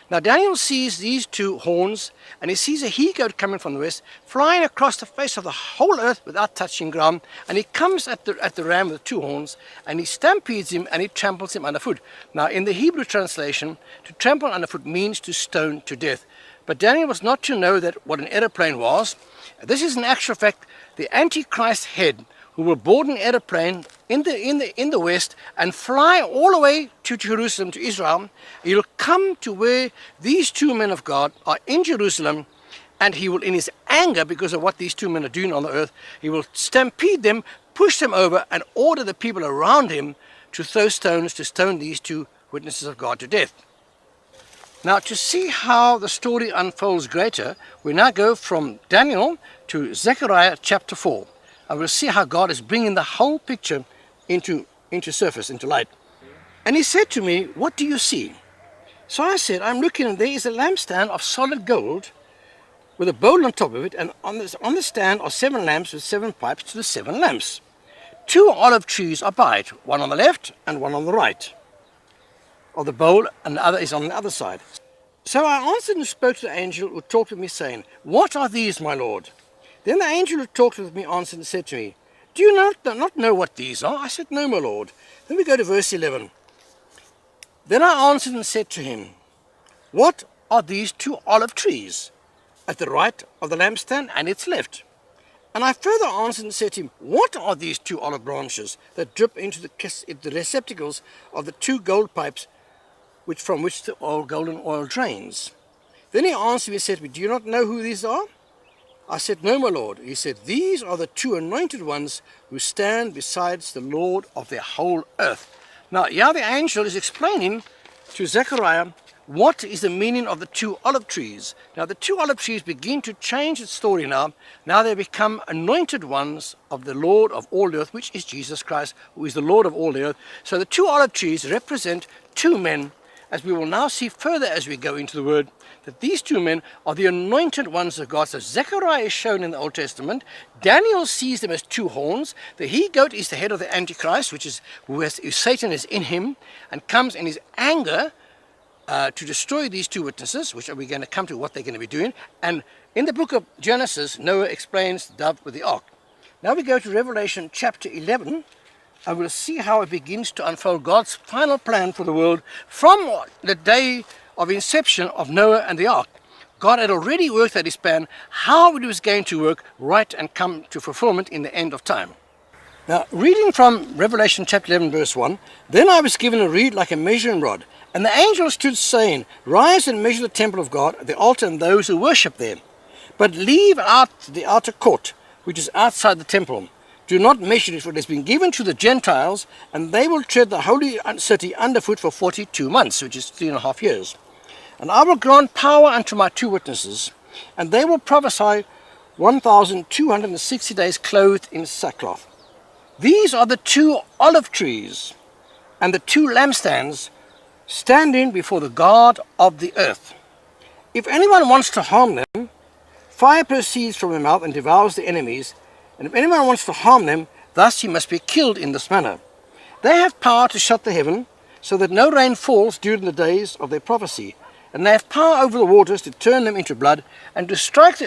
Now Daniel sees these two horns, and he sees a he-goat coming from the west, flying across the face of the whole earth without touching ground, and he comes at the ram with the two horns, and he stampedes him, and he tramples him underfoot. Now in the Hebrew translation, to trample underfoot means to stone to death. But Daniel was not to know that what an aeroplane was. This is in actual fact the Antichrist head, who will board an aeroplane in the west and fly all the way to Jerusalem, to Israel. He'll come to where these two men of God are in Jerusalem, and he will, in his anger because of what these two men are doing on the earth, he will stampede them, push them over, and order the people around him to throw stones to stone these two witnesses of God to death. Now, to see how the story unfolds greater, we now go from Daniel to Zechariah chapter 4. And we'll see how God is bringing the whole picture into surface, into light. And he said to me, "What do you see?" So I said, "I'm looking, and there is a lampstand of solid gold with a bowl on top of it, and on the stand are 7 lamps with 7 pipes to the 7 lamps. 2 olive trees are by it, one on the left and one on the right of the bowl, and the other is on the other side." So I answered and spoke to the angel who talked with me, saying, "What are these, my Lord?" Then the angel who talked with me answered and said to me, "Do you not know what these are?" I said, "No, my Lord." Then we go to verse 11. Then I answered and said to him, "What are these 2 olive trees at the right of the lampstand and its left?" And I further answered and said to him, "What are these 2 olive branches that drip into the receptacles of the 2 gold pipes from which the golden oil drains?" Then he answered me and said to me, "Do you not know who these are?" I said, "No, my Lord." He said, "These are the 2 anointed ones who stand besides the Lord of the whole earth." Now, here the angel is explaining to Zechariah what is the meaning of the 2 olive trees. Now, the 2 olive trees begin to change its story now. Now they become anointed ones of the Lord of all the earth, which is Jesus Christ, who is the Lord of all the earth. So the 2 olive trees represent 2 men, as we will now see further as we go into the word, that these 2 men are the anointed ones of God. So Zechariah is shown in the Old Testament. Daniel sees them as 2 horns. The he-goat is the head of the Antichrist, Satan is in him, and comes in his anger to destroy these 2 witnesses, which we're going to come to what they're going to be doing. And in the book of Genesis, Noah explains the dove with the ark. Now we go to Revelation chapter 11, and we'll see how it begins to unfold God's final plan for the world from the day of inception of Noah and the ark. God had already worked out his plan, how it was going to work right and come to fulfillment in the end of time. Now, reading from Revelation chapter 11 verse 1, "Then I was given a reed like a measuring rod, and the angel stood saying, 'Rise and measure the temple of God, the altar and those who worship there. But leave out the outer court, which is outside the temple. Do not measure it, for it has been given to the Gentiles, and they will tread the holy city underfoot for 42 months, which is 3.5 years. And I will grant power unto my 2 witnesses, and they will prophesy 1,260 days clothed in sackcloth. These are the 2 olive trees and the 2 lampstands standing before the God of the earth. If anyone wants to harm them, fire proceeds from their mouth and devours the enemies. And if anyone wants to harm them, thus he must be killed in this manner. They have power to shut the heaven, so that no rain falls during the days of their prophecy. And they have power over the waters to turn them into blood, and to strike the